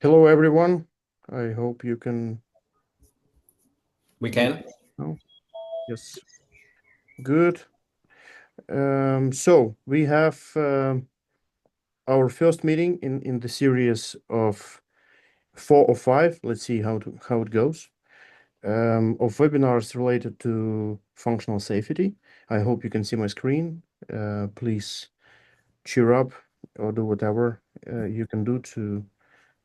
Hello, everyone. I hope you can. We can. Oh, yes, good. So we have our first meeting in the series of 4 or 5. Let's see how it goes. Of webinars related to functional safety. I hope you can see my screen. Please cheer up or do whatever you can do to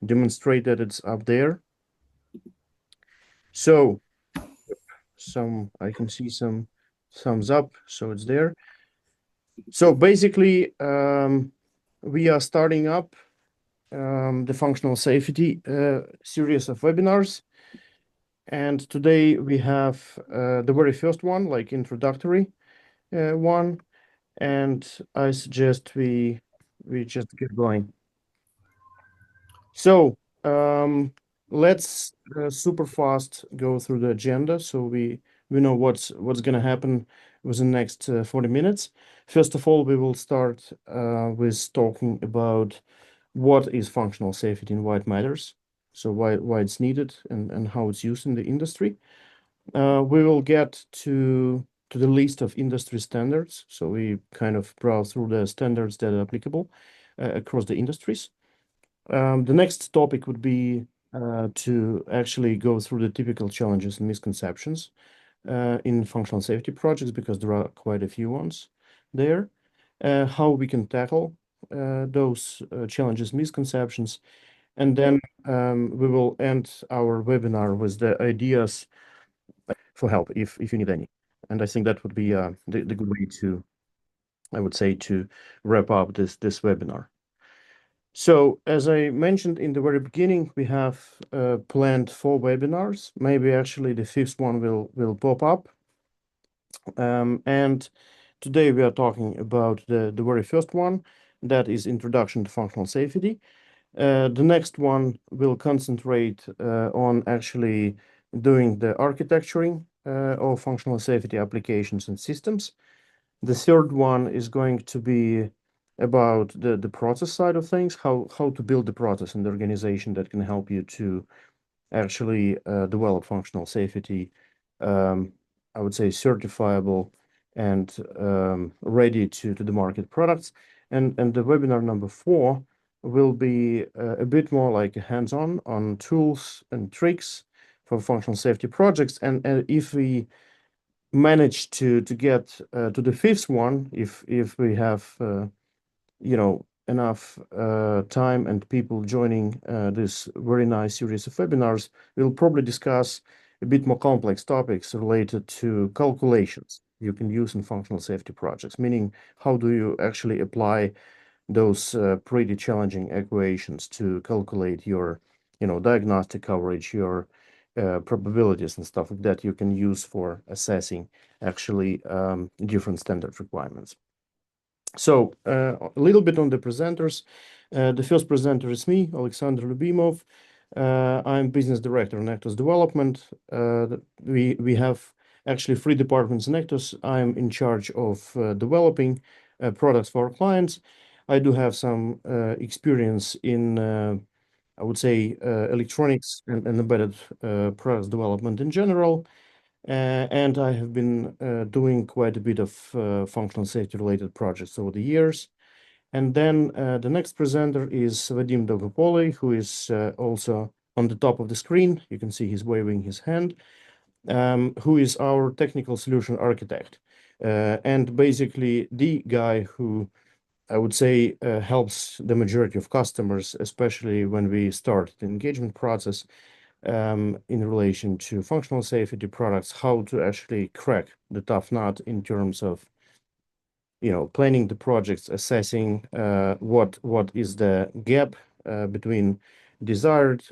demonstrate that it's up there. So I can see some thumbs up, so it's there. So basically, we are starting up the functional safety series of webinars. And today we have the very first one, like introductory one. And I suggest we just get going. So let's super fast go through the agenda so we know what's going to happen within the next 40 minutes. First of all, we will start with talking about what is functional safety and why it matters, so why it's needed and how it's used in the industry. We will get to the list of industry standards, so we kind of browse through the standards that are applicable across the industries. The next topic would be to actually go through the typical challenges and misconceptions in functional safety projects, because there are quite a few ones there. How we can tackle those challenges, misconceptions, and then we will end our webinar with the ideas for help if you need any. And I think that would be the good way to, I would say, to wrap up this webinar. So, as I mentioned in the very beginning, we have planned 4 webinars. Maybe actually the fifth one will pop up. And today we are talking about the very first one, that is Introduction to Functional Safety. The next one will concentrate on actually doing the architecturing of functional safety applications and systems. The third one is going to be about the process side of things, how to build the process and the organization that can help you to actually develop functional safety, I would say certifiable and ready to the market products. And the webinar number 4 will be a bit more like hands-on on tools and tricks for functional safety projects. And if we manage to get to the fifth one, if we have enough time and people joining this very nice series of webinars, we'll probably discuss a bit more complex topics related to calculations you can use in functional safety projects, meaning how do you actually apply those pretty challenging equations to calculate your diagnostic coverage, your probabilities and stuff like that you can use for assessing actually different standard requirements. So a little bit on the presenters. The first presenter is me, Alexander Lubimov. I'm business director in EKTOS development. We have actually 3 departments in EKTOS. I'm in charge of developing products for our clients. I do have some experience in, I would say, electronics and embedded products development in general. And I have been doing quite a bit of functional safety related projects over the years. And then the next presenter is Vadim Dovopoli, who is also on the top of the screen. You can see he's waving his hand, who is our technical solution architect. And basically the guy who I would say helps the majority of customers, especially when we start the engagement process in relation to functional safety products, how to actually crack the tough nut in terms of planning the projects, assessing what is the gap between desired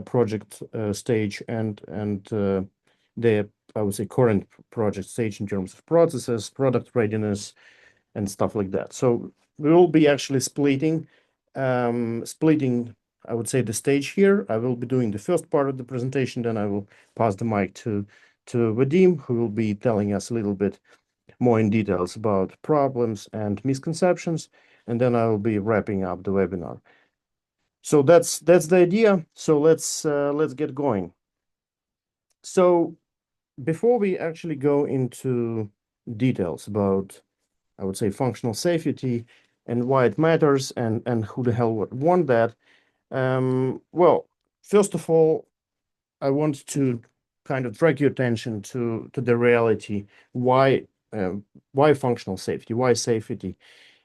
project stage and the I would say current project stage in terms of processes, product readiness, and stuff like that. So we will be actually splitting I would say the stage here. I will be doing the first part of the presentation, then I will pass the mic to Vadim, who will be telling us a little bit more in details about problems and misconceptions, and then I will be wrapping up the webinar. So that's the idea. So let's get going. So before we actually go into details about, I would say, functional safety and why it matters and who the hell would want that, well, first of all, I want to kind of drag your attention to the reality why functional safety, why safety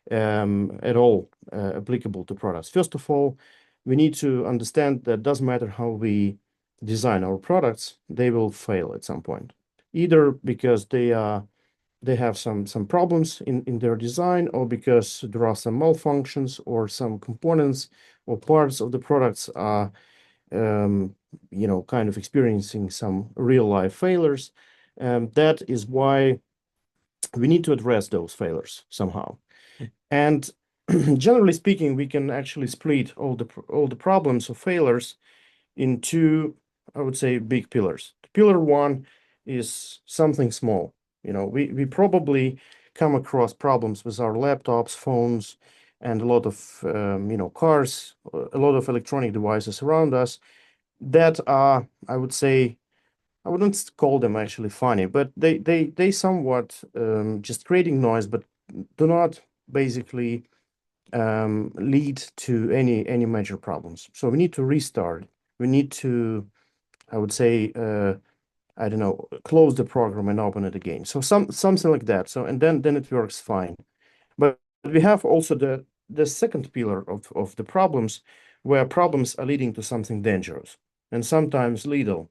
at all applicable to products. First of all, we need to understand that it doesn't matter how we design our products, they will fail at some point, either because they have some problems in their design, or because there are some malfunctions, or some components or parts of the products are kind of experiencing some real life failures. That is why we need to address those failures somehow. And generally speaking, we can actually split all the problems or failures into, I would say, big pillars. Pillar one is something small. We probably come across problems with our laptops, phones, and a lot of cars, a lot of electronic devices around us that are, I would say, I wouldn't call them actually funny, but they somewhat just creating noise, but do not basically lead to any major problems. So we need to restart. We need to, I would say, I don't know, close the program and open it again. So something like that. So and then it works fine. But we have also the second pillar of the problems, where problems are leading to something dangerous and sometimes lethal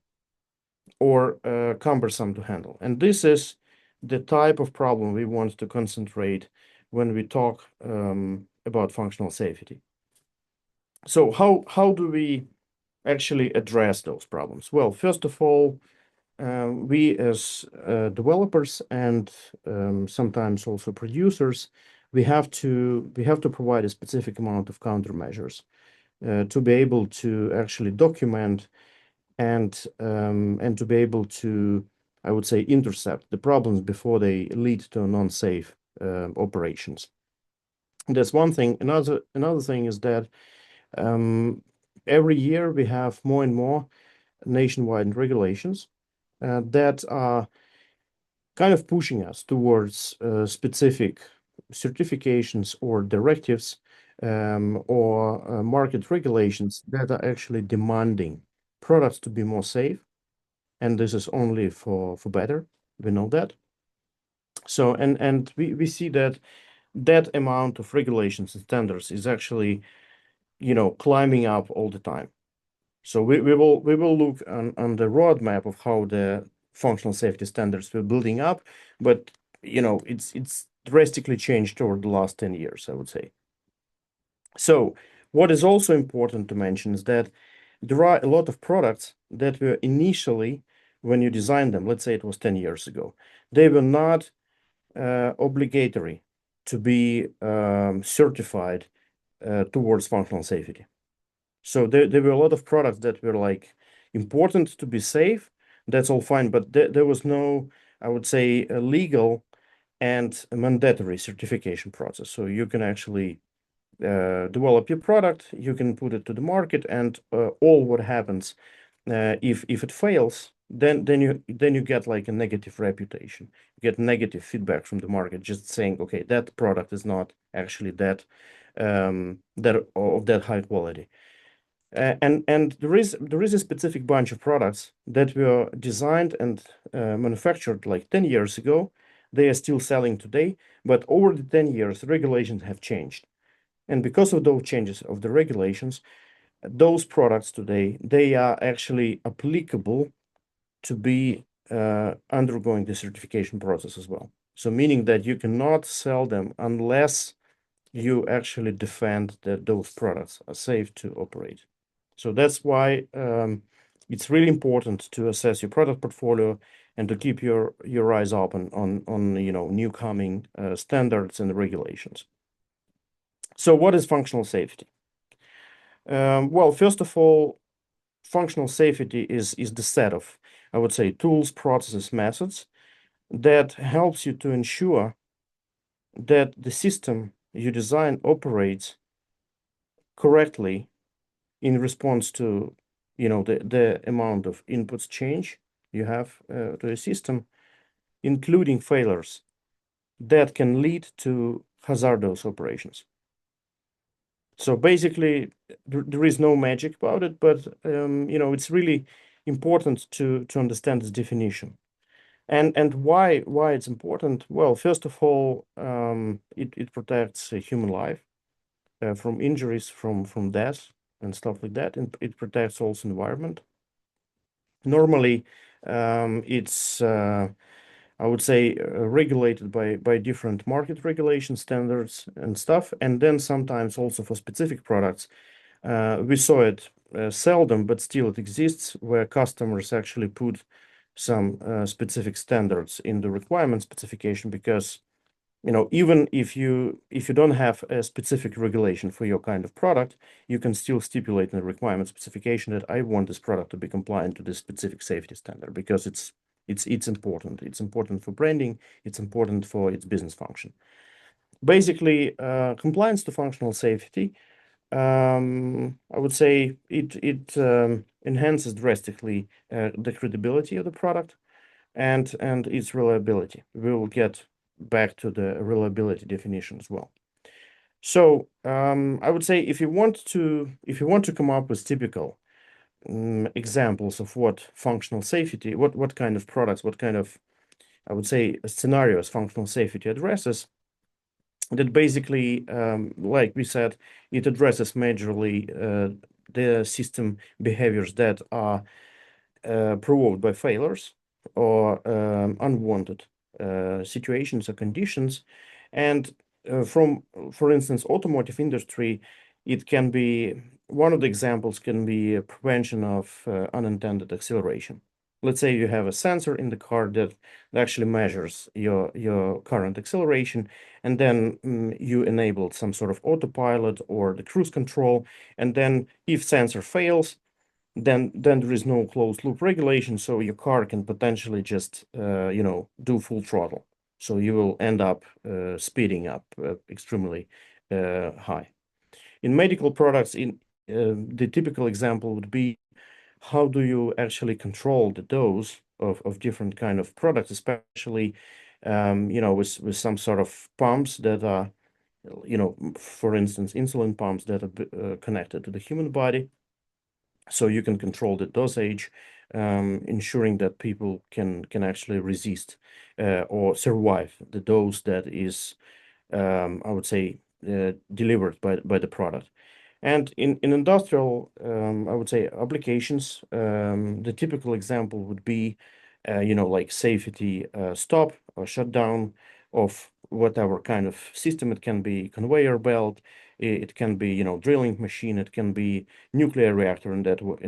or cumbersome to handle. And this is the type of problem we want to concentrate when we talk about functional safety. So how do we actually address those problems? Well, first of all, we as developers and sometimes also producers, we have to provide a specific amount of countermeasures to be able to actually document and to be able to, I would say, intercept the problems before they lead to non-safe operations. And that's one thing. Another thing is that every year we have more and more nationwide regulations that are kind of pushing us towards specific certifications or directives or market regulations that are actually demanding products to be more safe. And this is only for better. We know that. So and we see that amount of regulations and standards is actually climbing up all the time. So we will look on the roadmap of how the functional safety standards were building up, but it's drastically changed over the last 10 years, I would say. So what is also important to mention is that there are a lot of products that were initially, when you designed them, let's say it was 10 years ago, they were not obligatory to be certified towards functional safety. So there were a lot of products that were like important to be safe. That's all fine, but there was no, I would say, a legal and a mandatory certification process. So you can actually develop your product, you can put it to the market, and all what happens if it fails, then you get like a negative reputation, you get negative feedback from the market, just saying, okay, that product is not actually that of that high quality. And there is a specific bunch of products that were designed and manufactured like 10 years ago. They are still selling today, but over the 10 years, regulations have changed. And because of those changes of the regulations, those products today, they are actually applicable to be undergoing the certification process as well. So meaning that you cannot sell them unless you actually defend that those products are safe to operate. So that's why it's really important to assess your product portfolio and to keep your eyes open on new coming standards and regulations. So what is functional safety? Well, first of all, functional safety is the set of, I would say, tools, processes, methods that helps you to ensure that the system you design operates correctly in response to, the amount of inputs change you have to a system, including failures that can lead to hazardous operations. So basically, there is no magic about it, but it's really important to understand this definition. And why it's important? Well, first of all, it protects a human life from injuries, from death and stuff like that, and it protects also environment. Normally, it's I would say regulated by different market regulation standards and stuff, and then sometimes also for specific products. We saw it seldom, but still it exists, where customers actually put some specific standards in the requirement specification, because even if you don't have a specific regulation for your kind of product, you can still stipulate in the requirement specification that I want this product to be compliant to this specific safety standard, because it's important. It's important for branding. It's important for its business function. Basically, compliance to functional safety, I would say it enhances drastically the credibility of the product and its reliability. We will get back to the reliability definition as well. So I would say if you want to come up with typical examples of what functional safety, what kind of products, what kind of, I would say, scenarios functional safety addresses, that basically, like we said, it addresses majorly the system behaviors that are provoked by failures or unwanted situations or conditions. And for instance, automotive industry, it can be, one of the examples can be a prevention of unintended acceleration. Let's say you have a sensor in the car that actually measures your current acceleration, and then you enabled some sort of autopilot or the cruise control, and then if sensor fails, then there is no closed loop regulation, so your car can potentially just do full throttle. So you will end up speeding up extremely high. In medical products, the typical example would be, how do you actually control the dose of different kind of products, especially with some sort of pumps that are, for instance, insulin pumps that are connected to the human body. So you can control the dosage, ensuring that people can actually resist or survive the dose that is, I would say, delivered by the product. And in industrial, I would say, applications, the typical example would be, like safety stop or shutdown of whatever kind of system. It can be conveyor belt, it can be, drilling machine, it can be nuclear reactor in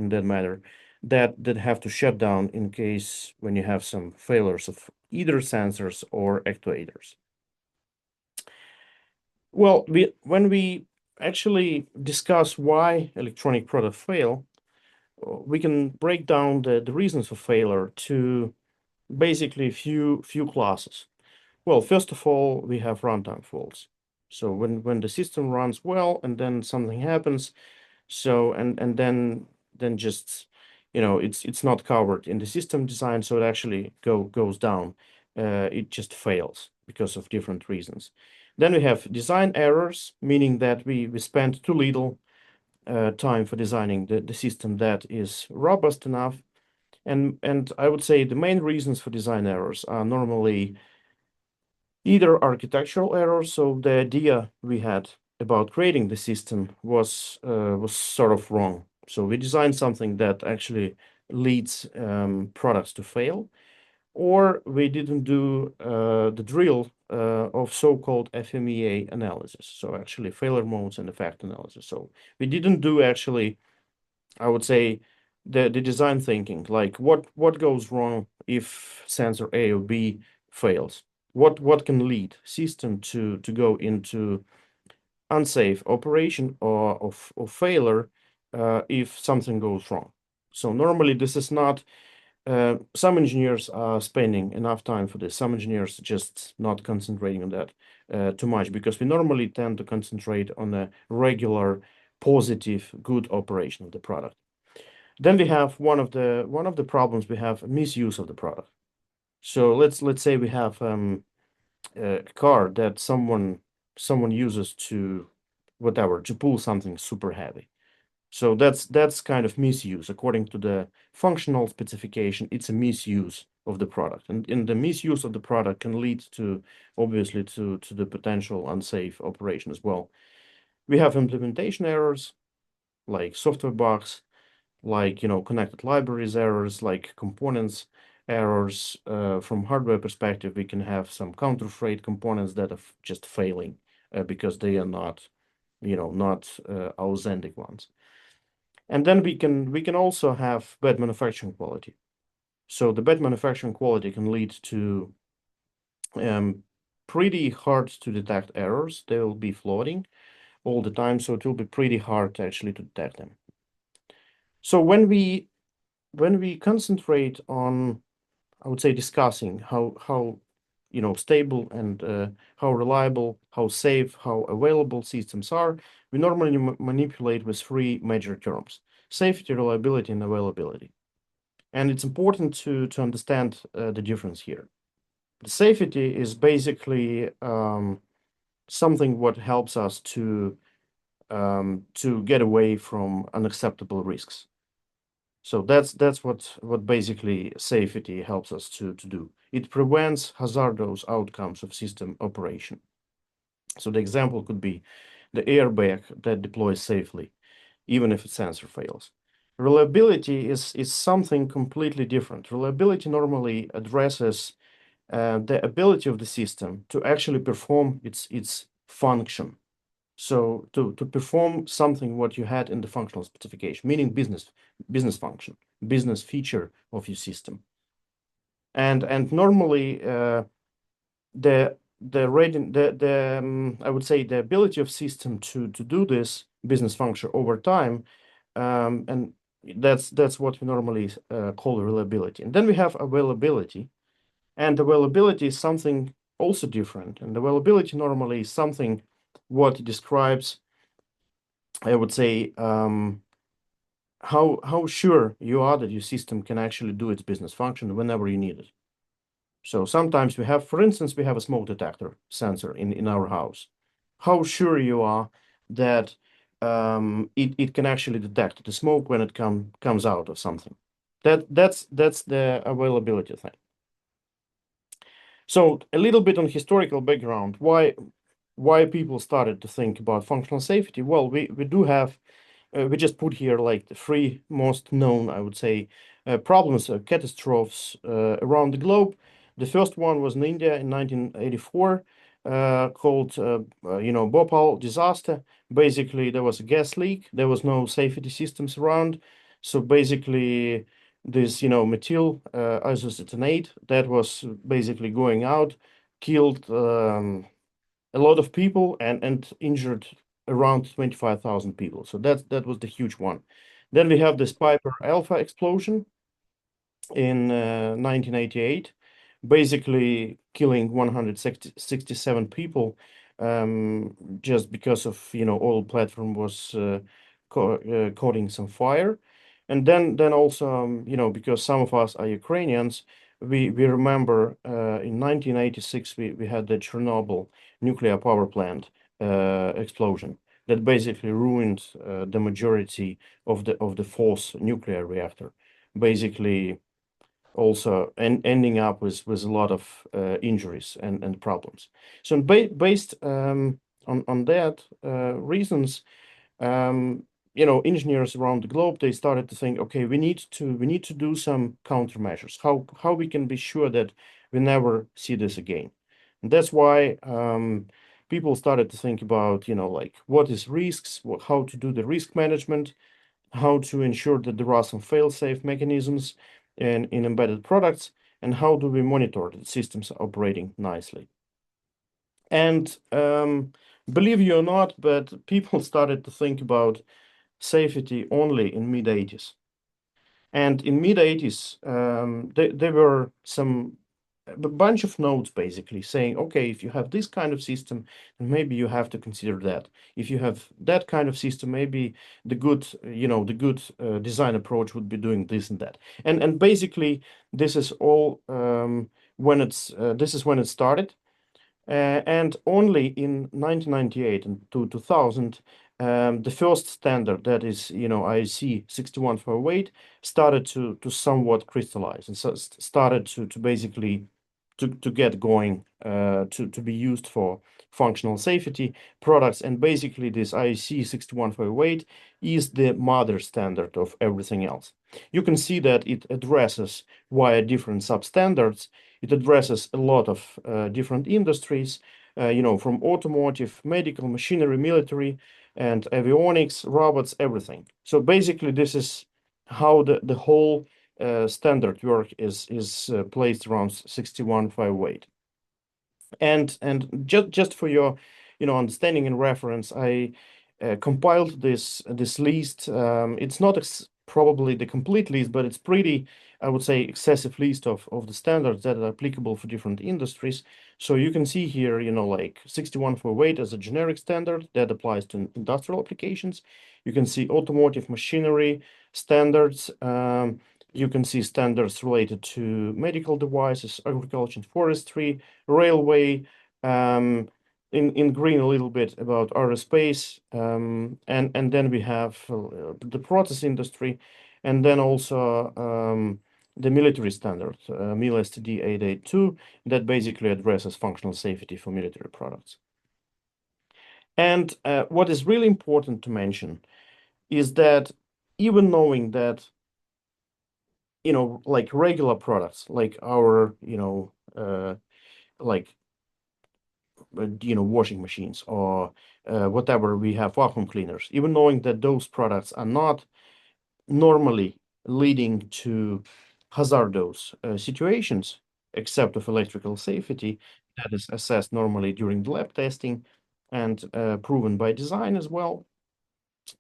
that matter, that have to shut down in case when you have some failures of either sensors or actuators. Well, when we actually discuss why electronic products fail, we can break down the reasons for failure to basically few classes. Well, first of all, we have runtime faults. So when the system runs well and then something happens, so and then just it's not covered in the system design, so it actually goes down. It just fails because of different reasons. Then we have design errors, meaning that we spend too little time for designing the system that is robust enough. And I would say the main reasons for design errors are normally either architectural errors, so the idea we had about creating the system was sort of wrong. So we designed something that actually leads products to fail, or we didn't do the drill of so-called FMEA analysis. So actually failure modes and effect analysis. So we didn't do actually, I would say, the design thinking, like what goes wrong if sensor A or B fails. What can lead system to go into unsafe operation or failure if something goes wrong. So normally this is not, some engineers are spending enough time for this. Some engineers just not concentrating on that too much, because we normally tend to concentrate on a regular positive, good operation of the product. Then we have one of the problems, we have misuse of the product. So let's say we have a car that someone uses to pull something super heavy. So that's kind of misuse. According to the functional specification, it's a misuse of the product. And the misuse of the product can lead to, obviously, to the potential unsafe operation as well. We have implementation errors, like software bugs, like connected libraries errors, like components errors. From hardware perspective, we can have some counterfeit components that are just failing because they are not authentic ones. And then we can also have bad manufacturing quality. So the bad manufacturing quality can lead to pretty hard to detect errors. They will be floating all the time, so it will be pretty hard actually to detect them. So when we concentrate on, I would say, discussing how stable and how reliable, how safe, how available systems are, we normally manipulate with three major terms: safety, reliability, and availability. And it's important to understand the difference here. The safety is basically something what helps us to get away from unacceptable risks. So that's what basically safety helps us to do. It prevents hazardous outcomes of system operation. So the example could be the airbag that deploys safely, even if its sensor fails. Reliability is something completely different. Reliability normally addresses the ability of the system to actually perform its function. So to perform something what you had in the functional specification, meaning business function, business feature of your system. And normally I would say the ability of system to do this business function over time, and that's what we normally call reliability. And then we have availability, and availability is something also different. And availability normally is something what describes, I would say, how sure you are that your system can actually do its business function whenever you need it. So sometimes we have, for instance, we have a smoke detector sensor in our house. How sure you are that it can actually detect the smoke when it comes out of something. That's the availability thing. So a little bit on historical background, why people started to think about functional safety. Well, we do have we just put here like the three most known, I would say, problems, catastrophes around the globe. The first one was in India in 1984, called Bhopal disaster. Basically, there was a gas leak. There was no safety systems around. So basically, this methyl isocetanate that was basically going out killed a lot of people and injured around 25,000 people. So that was the huge one. Then we have this Piper Alpha explosion in 1988, basically killing 167 people just because of oil platform was caught some fire. And then also because some of us are Ukrainians, we remember in 1986 we had the Chernobyl nuclear power plant explosion that basically ruined the majority of the FuSa nuclear reactor, basically also ending up with a lot of injuries and problems. So based on that reasons, engineers around the globe, they started to think, okay, we need to do some countermeasures. How we can be sure that we never see this again. And that's why people started to think about, like what is risks, how to do the risk management, how to ensure that there are some fail-safe mechanisms in embedded products, and how do we monitor that systems are operating nicely. And believe you or not, but people started to think about safety only in mid-80s. And in mid-80s, there were some a bunch of notes basically saying, okay, if you have this kind of system, then maybe you have to consider that. If you have that kind of system, maybe the good, design approach would be doing this and that. And basically, this is all this is when it started. And only in 1998 and 2000, the first standard, that is, IEC 61408, started to somewhat crystallize and so started to basically to get going, to be used for functional safety products. And basically, this IEC 61408 is the mother standard of everything else. You can see that it addresses via different substandards. It addresses a lot of different industries, from automotive, medical, machinery, military, and avionics, robots, everything. So basically, this is how the whole standard work is placed around 61508. And just for your understanding and reference, I compiled this list. It's not probably the complete list, but it's pretty, I would say, excessive list of the standards that are applicable for different industries. So you can see here, like 61408 as a generic standard that applies to industrial applications. You can see automotive machinery standards. You can see standards related to medical devices, agriculture and forestry, railway, in green a little bit about aerospace, and then we have the process industry, and then also the military standard, MIL STD 882, that basically addresses functional safety for military products. And what is really important to mention is that even knowing that, like regular products, like our, like, washing machines or whatever, we have vacuum cleaners, even knowing that those products are not normally leading to hazardous situations, except of electrical safety, that is assessed normally during the lab testing and proven by design as well.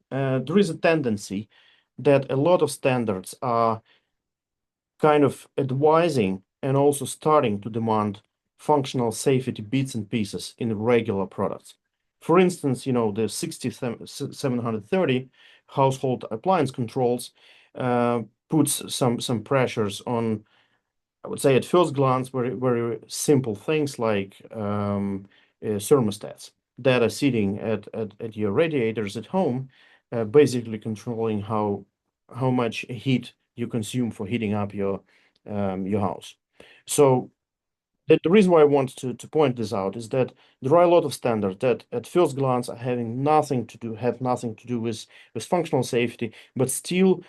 There is a tendency that a lot of standards are kind of advising and also starting to demand functional safety bits and pieces in regular products. For instance, the 6730 household appliance controls puts some pressures on, I would say at first glance, very, very simple things like thermostats that are sitting at your radiators at home, basically controlling how much heat you consume for heating up your house. So the reason why I want to point this out is that there are a lot of standards that at first glance are have nothing to do with functional safety, but still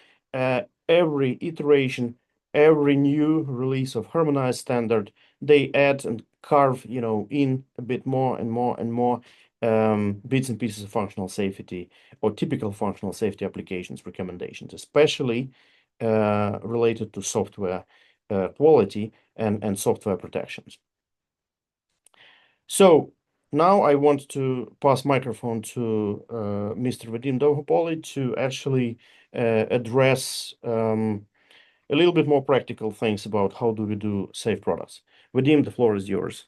every iteration, every new release of harmonized standard, they add and carve, in a bit more and more and more bits and pieces of functional safety or typical functional safety applications recommendations, especially related to software quality and software protections. So now I want to pass microphone to Mr. Vadim Dovhopoli to actually address a little bit more practical things about how do we do safe products. Vadim, the floor is yours.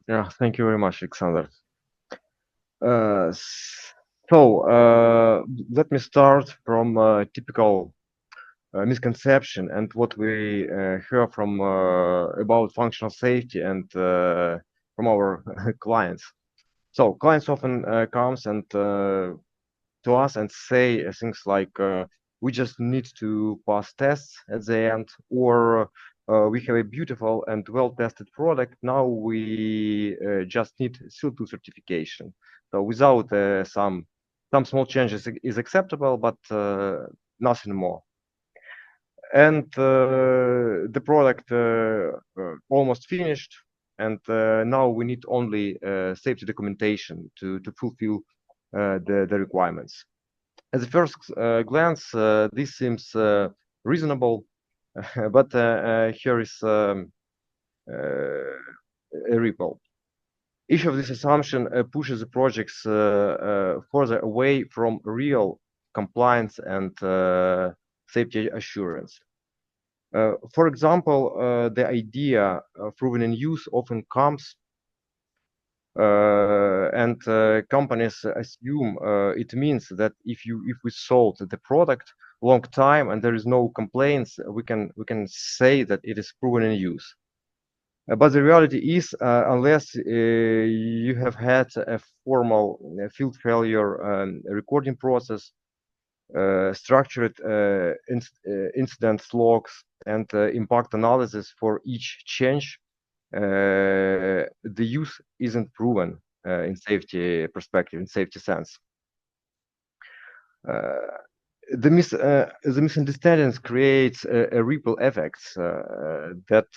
Yeah, thank you very much, Alexander. So let me start from typical misconception and what we hear from about functional safety and from our clients. So clients often comes and to us and say things like we just need to pass tests at the end, or we have a beautiful and well-tested product. Now we just need SIL2 certification. So without some small changes is acceptable, but nothing more. And the product almost finished, and now we need only safety documentation to fulfill the requirements. At the first glance, this seems reasonable, but here is a ripple. Each of this assumption pushes the projects further away from real compliance and safety assurance. For example, the idea proven in use often comes and companies assume it means that if we sold the product long time and there is no complaints, we can say that it is proven in use. But the reality is, unless you have had a formal field failure recording process, structured incident logs, and impact analysis for each change, the use isn't proven in safety perspective, in safety sense. The misunderstandings creates a ripple effects that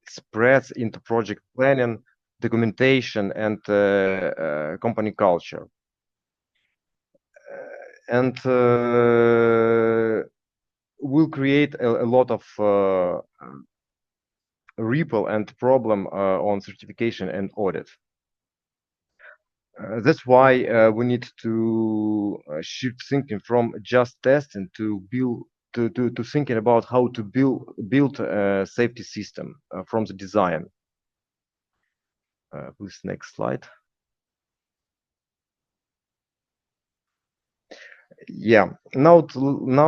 spreads into project planning, documentation, and company culture. And will create a lot of ripple and problem on certification and audit. That's why we need to shift thinking from just testing to build to thinking about how to build a safety system from the design. Please, next slide. Yeah, now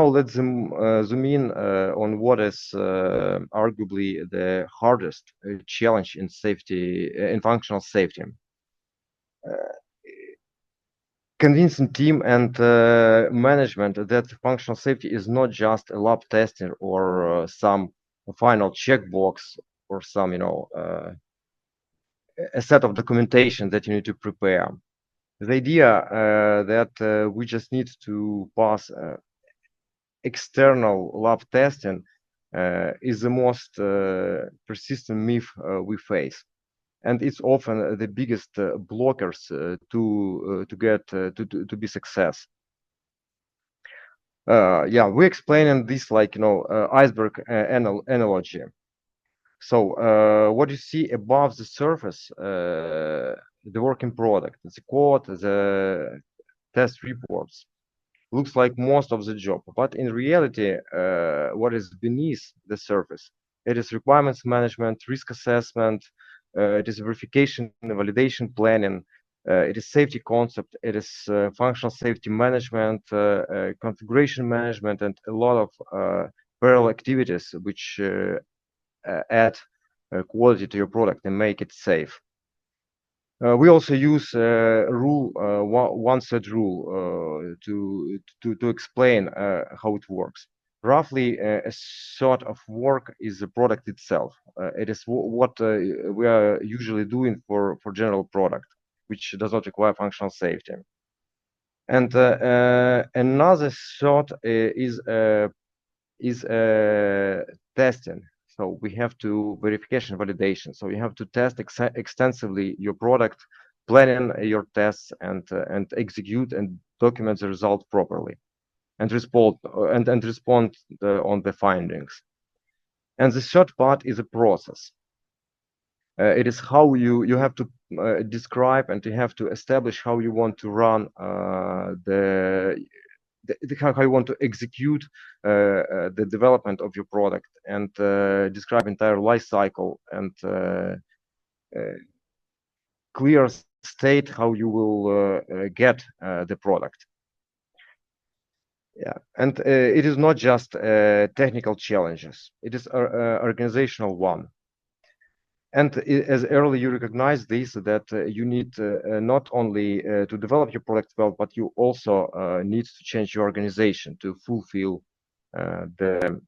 let's zoom in on what is arguably the hardest challenge in safety, in functional safety. Convincing team and management that functional safety is not just a lab testing or some final checkbox or some, a set of documentation that you need to prepare. The idea that we just need to pass external lab testing is the most persistent myth we face, and it's often the biggest blockers to be success. Yeah, we're explaining this like iceberg analogy. So what you see above the surface, the working product, the code, the test reports, looks like most of the job, but in reality, what is beneath the surface? It is requirements management, risk assessment, it is verification and validation planning, it is safety concept, it is functional safety management, configuration management, and a lot of parallel activities which add quality to your product and make it safe. We also use one set rule to explain how it works. Roughly, a sort of work is the product itself. It is what we are usually doing for general product, which does not require functional safety. And another sort is testing. So we have to verification validation. So you have to test extensively your product, planning your tests, and execute and document the result properly, and respond on the findings. And the third part is a process. It is how you have to describe and you have to establish how you want to run how you want to execute the development of your product and describe entire life cycle and clear state how you will get the product. Yeah, and it is not just technical challenges, it is organizational one. And as early you recognize this, that you need not only to develop your product well, but you also need to change your organization to fulfill the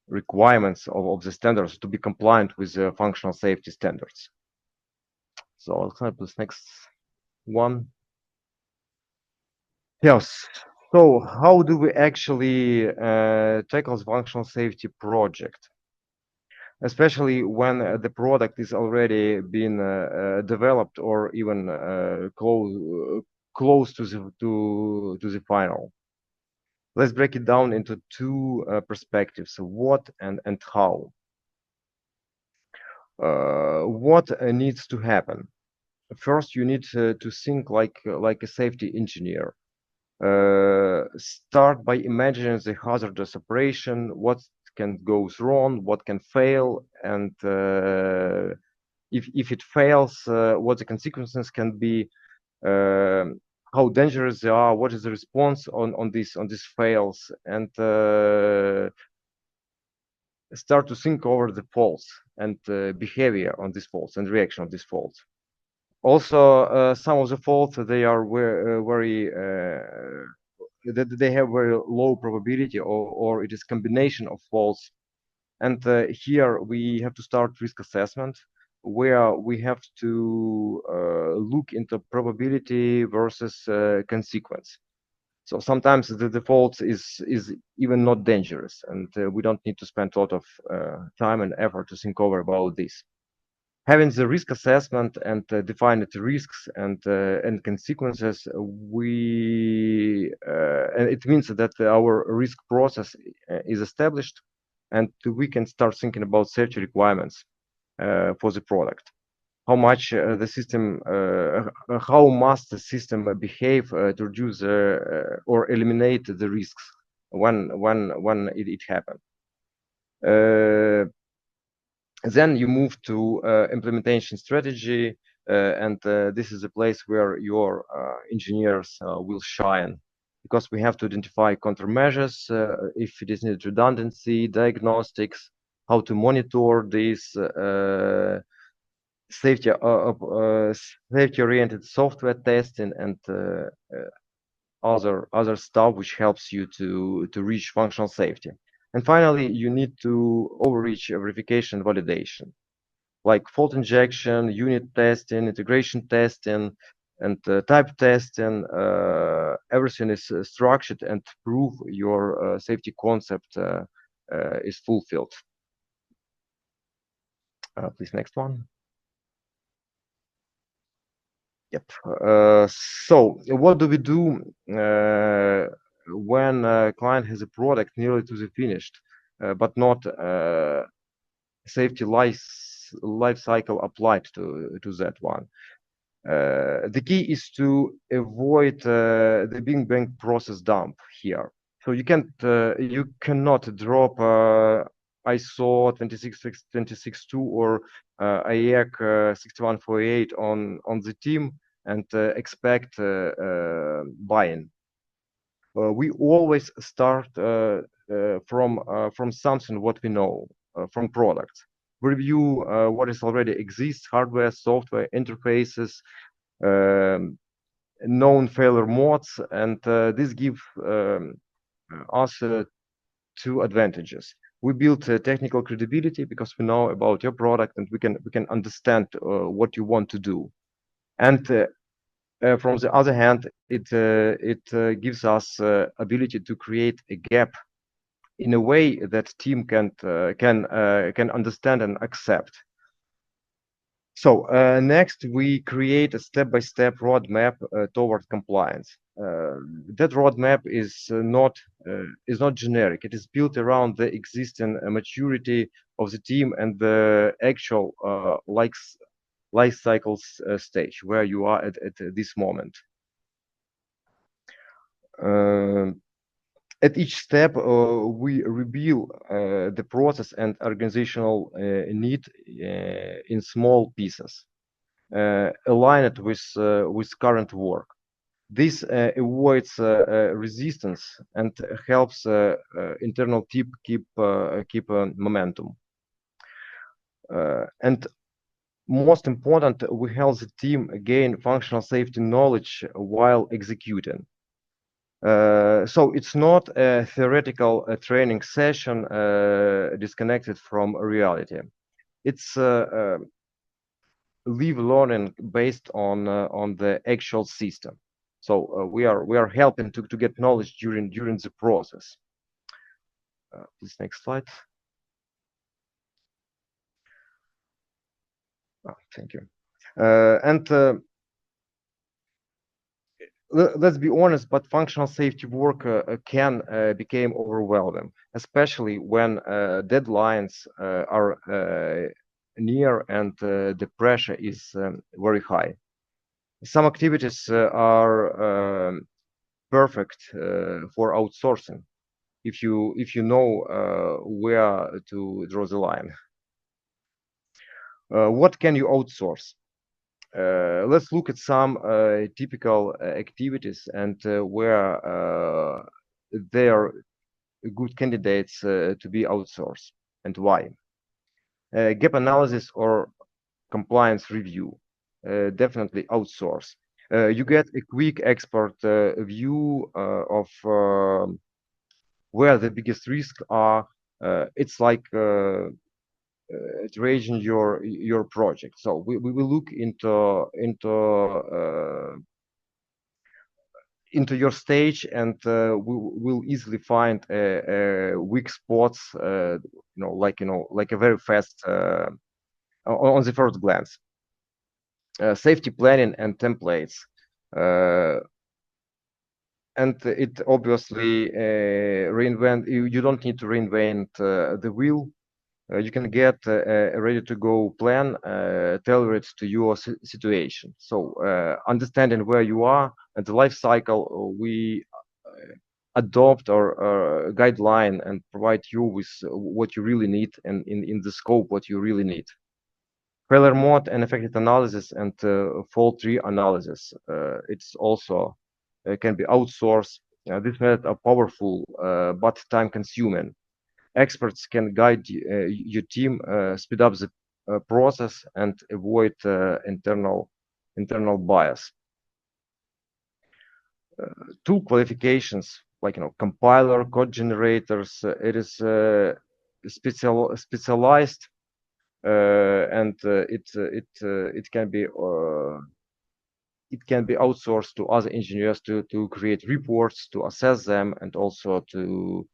requirements of the standards, to be compliant with the functional safety standards. So I'll type this next one. Yes. So how do we actually tackle the functional safety project? Especially when the product is already been developed or even close to the final. Let's break it down into two perspectives: what and how. What needs to happen? First, you need to think like a safety engineer. Start by imagining the hazardous operation, what can go wrong, what can fail, and if it fails, what the consequences can be, how dangerous they are, what is the response on these fails, and start to think over the faults and behavior on these faults and reaction of these faults. Also, some of the faults, they are very they have very low probability, or it is combination of faults. And here we have to start risk assessment, where we have to look into probability versus consequence. So sometimes the default is even not dangerous, and we don't need to spend a lot of time and effort to think over about this. Having the risk assessment and defined risks and consequences, and it means that our risk process is established, and we can start thinking about safety requirements for the product. How much the system, how must the system behave to reduce or eliminate the risks when it happens. Then you move to implementation strategy, and this is a place where your engineers will shine, because we have to identify countermeasures, if it is needed redundancy, diagnostics, how to monitor this, safety-oriented software testing, and other stuff which helps you to reach functional safety. And finally, you need to overreach verification and validation, like fault injection, unit testing, integration testing, and type testing. Everything is structured and prove your safety concept is fulfilled. Please, next one. Yep. So what do we do when a client has a product nearly to the finished, but not safety life cycle applied to that one? The key is to avoid the big bang process dump here. So you cannot drop ISO 26262 or IEC 6148 on the team and expect buy-in. We always start from something what we know, from products. We review what is already exists: hardware, software, interfaces, known failure modes, and this gives us two advantages. We build technical credibility because we know about your product, and we can understand what you want to do. And from the other hand, it gives us ability to create a gap in a way that team can understand and accept. So next, we create a step-by-step roadmap toward compliance. That roadmap is not generic. It is built around the existing maturity of the team and the actual life cycle stage where you are at this moment. At each step, we reveal the process and organizational need in small pieces, align it with current work. This avoids resistance and helps internal team keep momentum. And most important, we help the team gain functional safety knowledge while executing. So it's not a theoretical training session disconnected from reality. It's live learning based on the actual system. So we are helping to get knowledge during the process. Please, next slide. Thank you. And let's be honest, but functional safety work can become overwhelming, especially when deadlines are near and the pressure is very high. Some activities are perfect for outsourcing. if you know where to draw the line. What can you outsource? Let's look at some typical activities and where they are good candidates to be outsourced and why. Gap analysis or compliance review, definitely outsource. You get a quick expert view of where the biggest risks are. It's like tracing your project. So we will look into your stage, and we will easily find weak spots. Like a very fast on the first glance. Safety planning and templates. And it obviously you don't need to reinvent the wheel. You can get a ready-to-go plan tailored to your situation. So understanding where you are and the life cycle, we adopt our guideline and provide you with what you really need and in the scope what you really need. Failure mode and affected analysis and fault tree analysis. It's also can be outsourced. This method are powerful but time-consuming. Experts can guide your team, speed up the process, and avoid internal bias. Tool qualifications like compiler, code generators. It is specialized, and it can be outsourced to other engineers to create reports, to assess them, and also to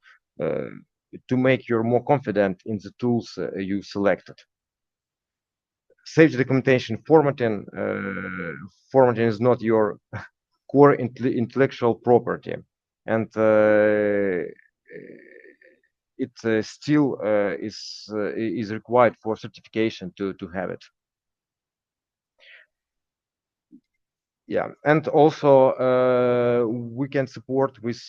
make you more confident in the tools you selected. Safety documentation formatting. Formatting is not your core intellectual property, and it still is required for certification to have it. Yeah, and also we can support with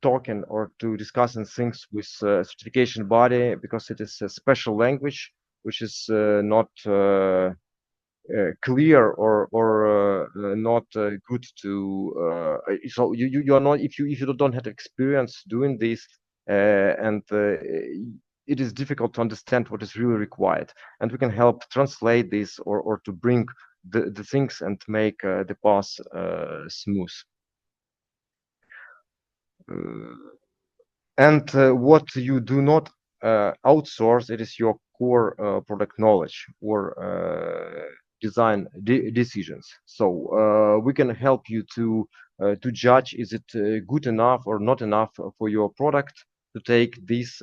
talking or to discussing things with certification body, because it is a special language which is not clear or not good to. So you are not, if you don't have experience doing this, and it is difficult to understand what is really required, and we can help translate this or to bring the things and make the path smooth. And what you do not outsource, it is your core product knowledge or design decisions. So we can help you to judge, is it good enough or not enough for your product to take these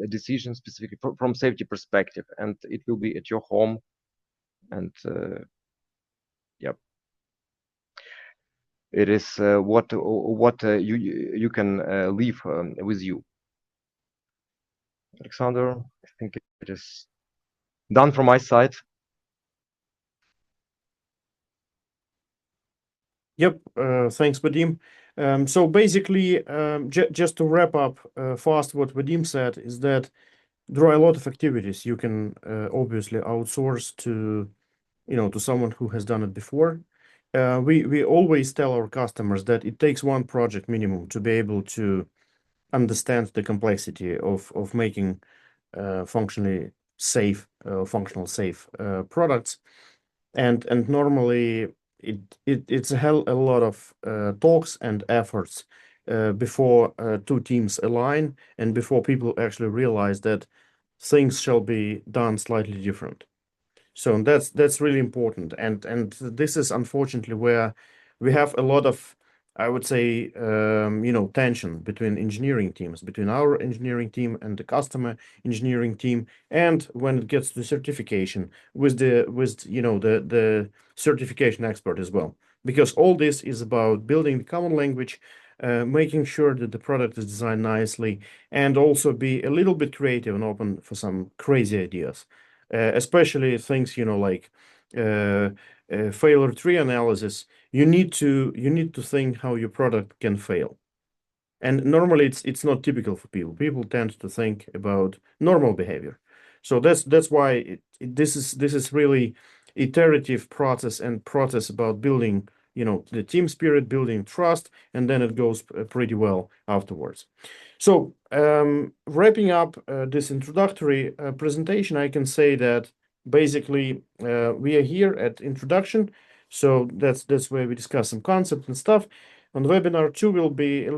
decisions specifically from safety perspective, and it will be at your home. And yep, it is what you can leave with you. Alexander, I think it is done from my side. Yep, thanks, Vadim. So basically, just to wrap up fast, what Vadim said is that there are a lot of activities you can obviously outsource to, to someone who has done it before. We always tell our customers that it takes one project minimum to be able to understand the complexity of making functionally safe, functional safe products, and normally it's a lot of talks and efforts before two teams align and before people actually realize that things shall be done slightly different. So that's really important, and this is unfortunately where we have a lot of, I would say, tension between engineering teams, between our engineering team and the customer engineering team, and when it gets to certification with the certification expert as well, because all this is about building the common language, making sure that the product is designed nicely, and also be a little bit creative and open for some crazy ideas. Especially things like failure tree analysis. You need to think how your product can fail. And normally it's not typical for people. People tend to think about normal behavior. So that's why this is really iterative process and process about building, the team spirit, building trust, and then it goes pretty well afterwards. So wrapping up this introductory presentation, I can say that basically we are here at introduction. So that's where we discuss some concepts and stuff. On webinar 2, we'll be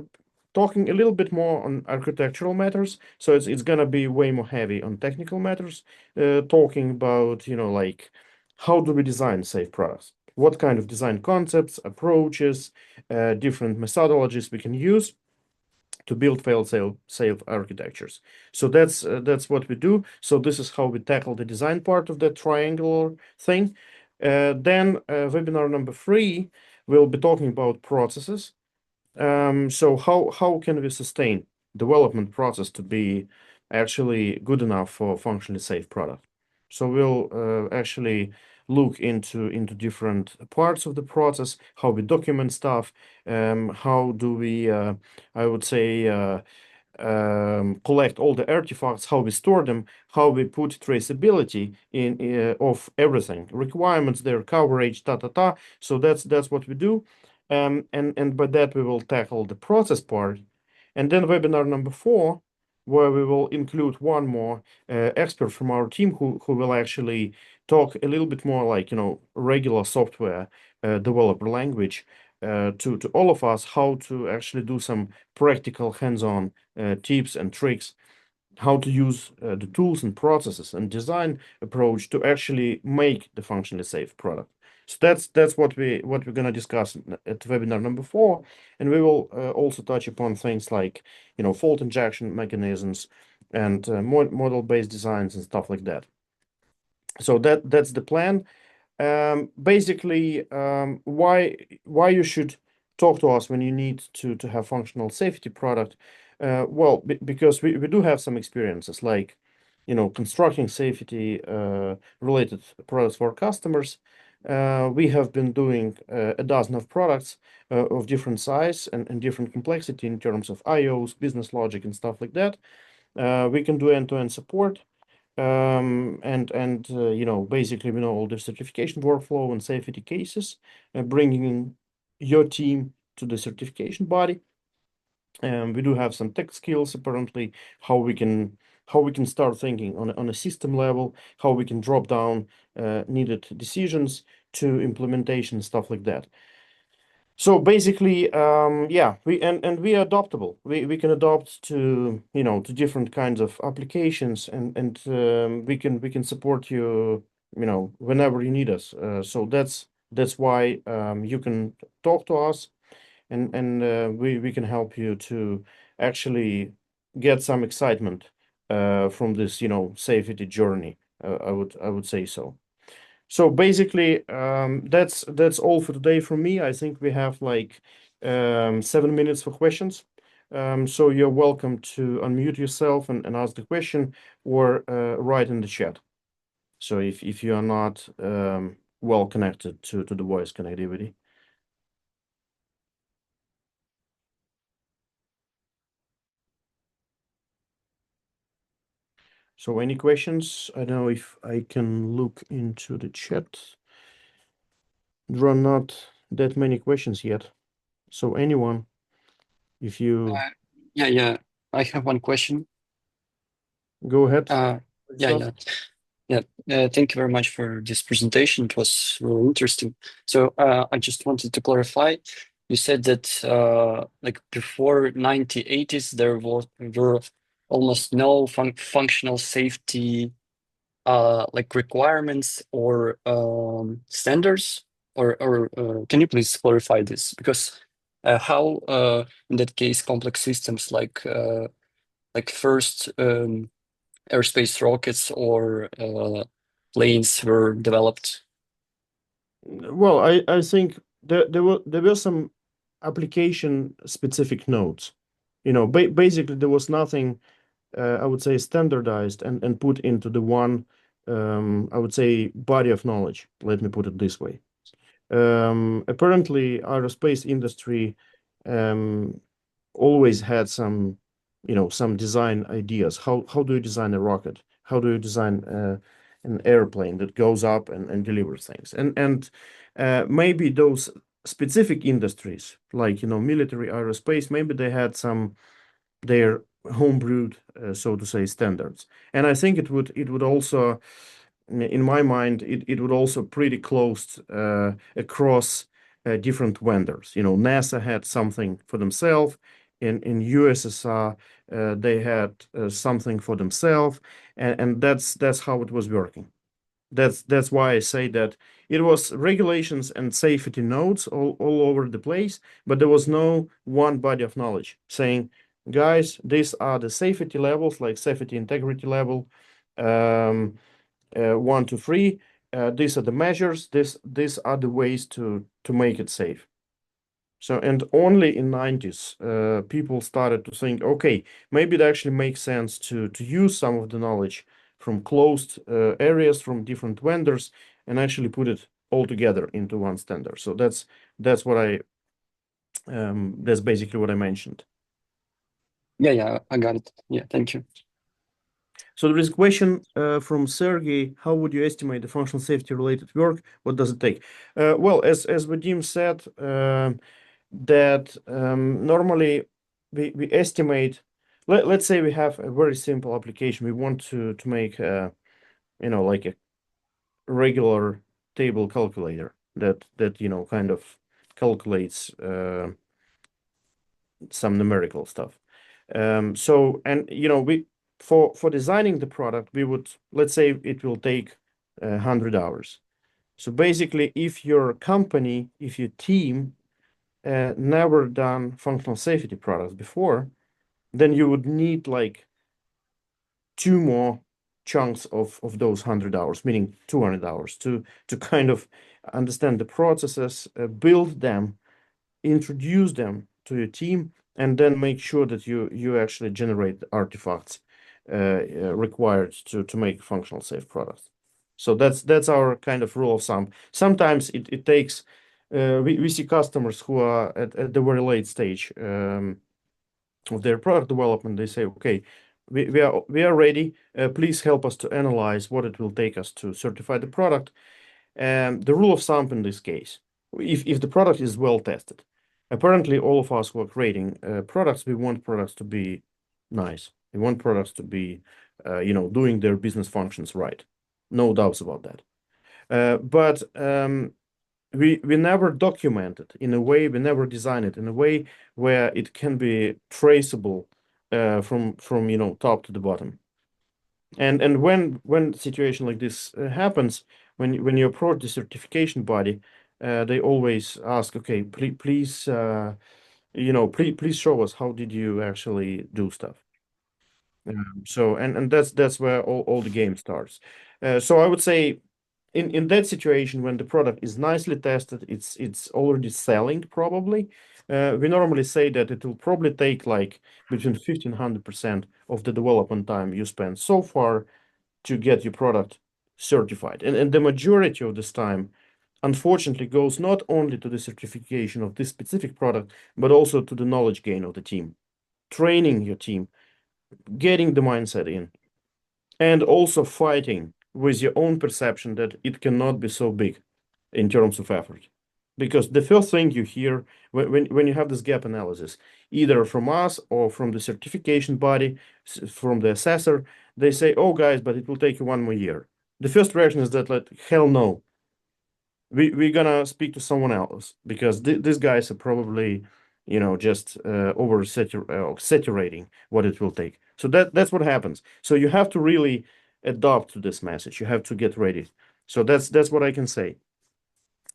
talking a little bit more on architectural matters. So it's gonna be way more heavy on technical matters, talking about, like how do we design safe products? What kind of design concepts, approaches, different methodologies we can use to build fail-safe architectures. So that's what we do. So this is how we tackle the design part of that triangular thing. Then webinar number 3, we'll be talking about processes. So how can we sustain development process to be actually good enough for functionally safe product? So we'll actually look into different parts of the process, how we document stuff, how do we, I would say, collect all the artifacts, how we store them, how we put traceability in of everything, requirements, their coverage, ta. So that's what we do. And by that we will tackle the process part. And then webinar number 4, where we will include one more expert from our team who will actually talk a little bit more like, regular software developer language to all of us, how to actually do some practical hands-on tips and tricks, how to use the tools and processes and design approach to actually make the functionally safe product. So that's what we're gonna discuss at webinar number 4, and we will also touch upon things like, fault injection mechanisms and model-based designs and stuff like that. So that's the plan. Basically, why you should talk to us when you need to have functional safety product. Well, because we do have some experiences like, constructing safety related products for customers. We have been doing a dozen of products of different size and different complexity in terms of IOs, business logic, and stuff like that. We can do end-to-end support. Basically we know all the certification workflow and safety cases, bringing your team to the certification body. We do have some tech skills apparently, how we can start thinking on a system level, how we can drop down needed decisions to implementation, stuff like that. So basically, yeah, we are adaptable. We can adopt to, to different kinds of applications, and we can support you, whenever you need us. So that's why you can talk to us, and we can help you to actually get some excitement from this, safety journey. I would say so. So basically, that's all for today from me. I think we have like 7 minutes for questions. So you're welcome to unmute yourself and ask the question, or write in the chat. So if you are not well connected to the voice connectivity. So any questions? I don't know if I can look into the chat. There are not that many questions yet. So anyone, if you Yeah, I have one question. go ahead. Thank you very much for this presentation. It was really interesting. So I just wanted to clarify. You said that like before 1980s, there were almost no functional safety like requirements or standards, or can you please clarify this? Because how in that case complex systems like first airspace rockets or planes were developed? Well, I think there were some application specific nodes. Basically there was nothing I would say standardized and put into the one I would say body of knowledge. Let me put it this way. Apparently aerospace industry always had some, some design ideas. How do you design a rocket? How do you design an airplane that goes up and delivers things? And maybe those specific industries, like military, aerospace, maybe they had some their homebrewed, so to say, standards. And I think it would also, in my mind, it would also pretty close across different vendors. NASA had something for themselves. In USSR, they had something for themselves, and that's how it was working. That's why I say that it was regulations and safety notes all over the place, but there was no one body of knowledge saying, guys, these are the safety levels, like safety integrity level, 1 to 3. These are the measures. These are the ways to make it safe. So, and only in 90s, people started to think, okay, maybe it actually makes sense to use some of the knowledge from closed areas, from different vendors, and actually put it all together into one standard. So that's what that's basically what I mentioned. Yeah, I got it. Yeah, thank you. So there is a question from Sergey: how would you estimate the functional safety related work? What does it take? Well, as Vadim said, that normally we estimate. Let's say we have a very simple application. We want to make like a regular table calculator that kind of calculates some numerical stuff. So, and we for designing the product, we would, let's say it will take 100 hours. So basically, if your company, if your team never done functional safety products before, then you would need like 2 more chunks of those 100 hours, meaning 200 hours to kind of understand the processes, build them, introduce them to your team, and then make sure that you actually generate artifacts required to make functional safe products. So that's our kind of rule of thumb. Sometimes it takes we see customers who are at the very late stage of their product development. They say, okay, we are ready. Please help us to analyze what it will take us to certify the product. And the rule of thumb in this case, if the product is well tested, apparently all of us who are creating products, we want products to be nice. We want products to be, doing their business functions right. No doubts about that. But we never document it in a way, we never design it in a way where it can be traceable from top to the bottom. And when situation like this happens, when you approach the certification body, they always ask, okay, please show us how did you actually do stuff. So and that's where all the game starts. So I would say in that situation, when the product is nicely tested, it's already selling probably. We normally say that it will probably take like between 50 and 100% of the development time you spend so far to get your product certified. And the majority of this time, unfortunately, goes not only to the certification of this specific product, but also to the knowledge gain of the team, training your team, getting the mindset in, and also fighting with your own perception that it cannot be so big in terms of effort. Because the first thing you hear when you have this gap analysis, either from us or from the certification body, from the assessor, they say, oh, guys, but it will take you 1 more year. The first reaction is that, like, hell no. We're gonna speak to someone else because these guys are probably, just saturating what it will take. So that's what happens. So you have to really adopt to this message. You have to get ready. So that's what I can say.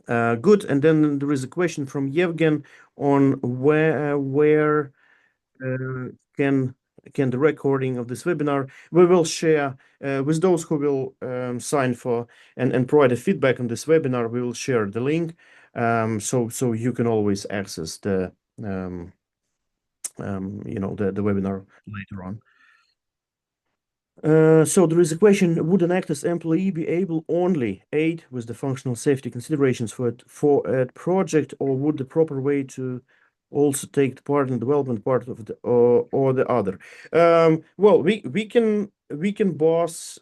Good. And then there is a question from Yevgen on where can the recording of this webinar, we will share with those who will sign for and provide a feedback on this webinar. We will share the link, so you can always access the the webinar later on. So there is a question: would an EKTOS employee be able only aid with the functional safety considerations for a project, or would the proper way to also take part in the development part of the or the other. Well, we can boss.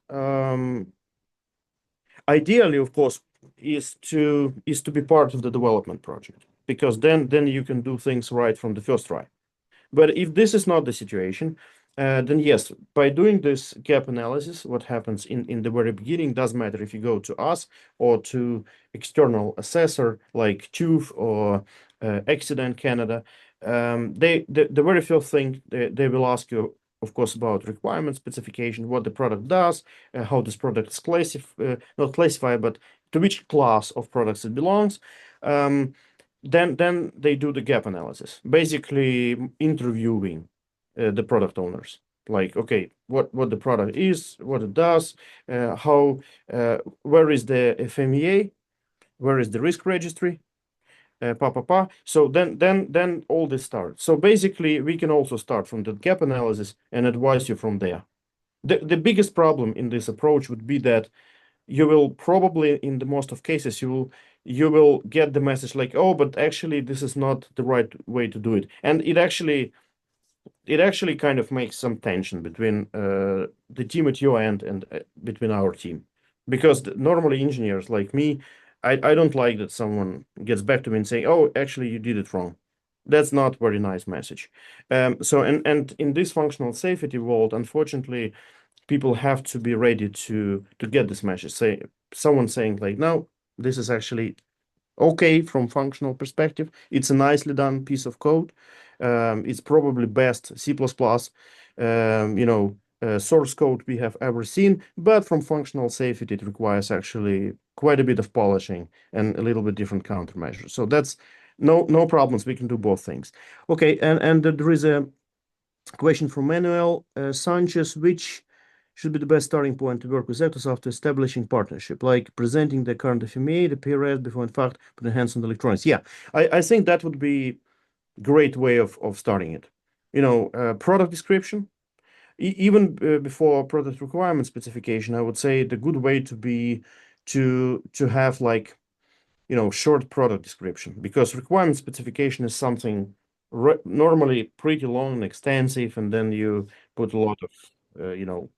Ideally, of course, is to be part of the development project, because then you can do things right from the first try. But if this is not the situation, then yes, by doing this gap analysis, what happens in the very beginning doesn't matter if you go to us or to external assessor like TÜV or Accident Canada. The very first thing they will ask you, of course, about requirement specification, what the product does, how this product is not classified, but to which class of products it belongs. Then they do the gap analysis, basically interviewing the product owners. Like, okay, what the product is, what it does, where is the FMEA, where is the risk registry, So then all this starts. So basically, we can also start from the gap analysis and advise you from there. The biggest problem in this approach would be that you will probably, in the most of cases, you will get the message like, oh, but actually this is not the right way to do it. And it actually kind of makes some tension between the team at your end and between our team. Because normally engineers like me, I don't like that someone gets back to me and say, oh, actually you did it wrong. That's not very nice message. So and in this functional safety world, unfortunately, people have to be ready to get this message. Say someone saying like, no, this is actually okay from functional perspective. It's a nicely done piece of code. It's probably best C++, source code we have ever seen. But from functional safety, it requires actually quite a bit of polishing and a little bit different countermeasures. So that's no problems. We can do both things. Okay, and there is a question from Manuel Sanchez, which should be the best starting point to work with EKTOS after establishing partnership, like presenting the current FMEA, the PRS before, in fact, putting hands on the electronics. Yeah, I think that would be a great way of starting it. Product description, even before product requirement specification, I would say the good way to be to have like, short product description, because requirement specification is something normally pretty long and extensive, and then you put a lot of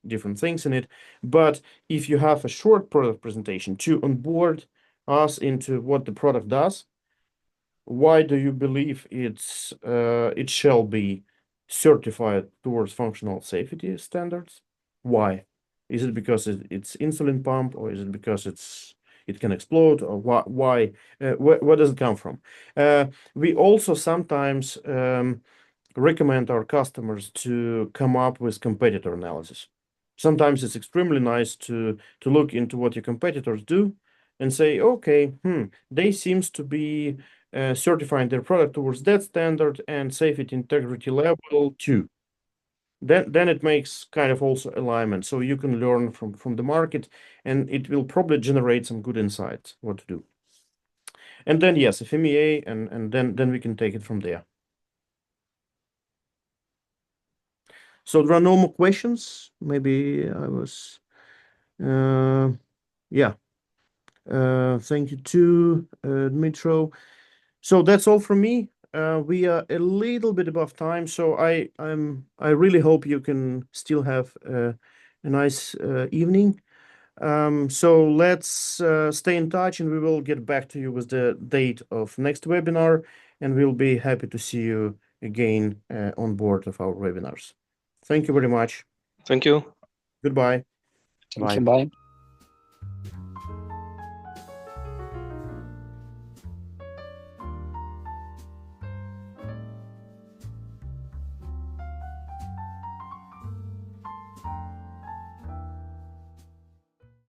different things in it. But if you have a short product presentation to onboard us into what the product does, why do you believe it shall be certified towards functional safety standards? Why? Is it because it's insulin pump, or is it because it can explode, or why? Where does it come from? We also sometimes recommend our customers to come up with competitor analysis. Sometimes it's extremely nice to look into what your competitors do and say, okay, they seems to be certifying their product towards that standard and safety integrity level 2. Then it makes kind of also alignment, so you can learn from the market, and it will probably generate some good insights what to do. And then yes, FMEA, and then we can take it from there. So there are no more questions. Maybe I was, yeah. Thank you too, Dmitro. So that's all from me. We are a little bit above time, so I really hope you can still have a nice evening. So let's stay in touch, and we will get back to you with the date of next webinar, and we'll be happy to see you again on board of our webinars. Thank you very much. Thank you. Goodbye. Thank you. Bye.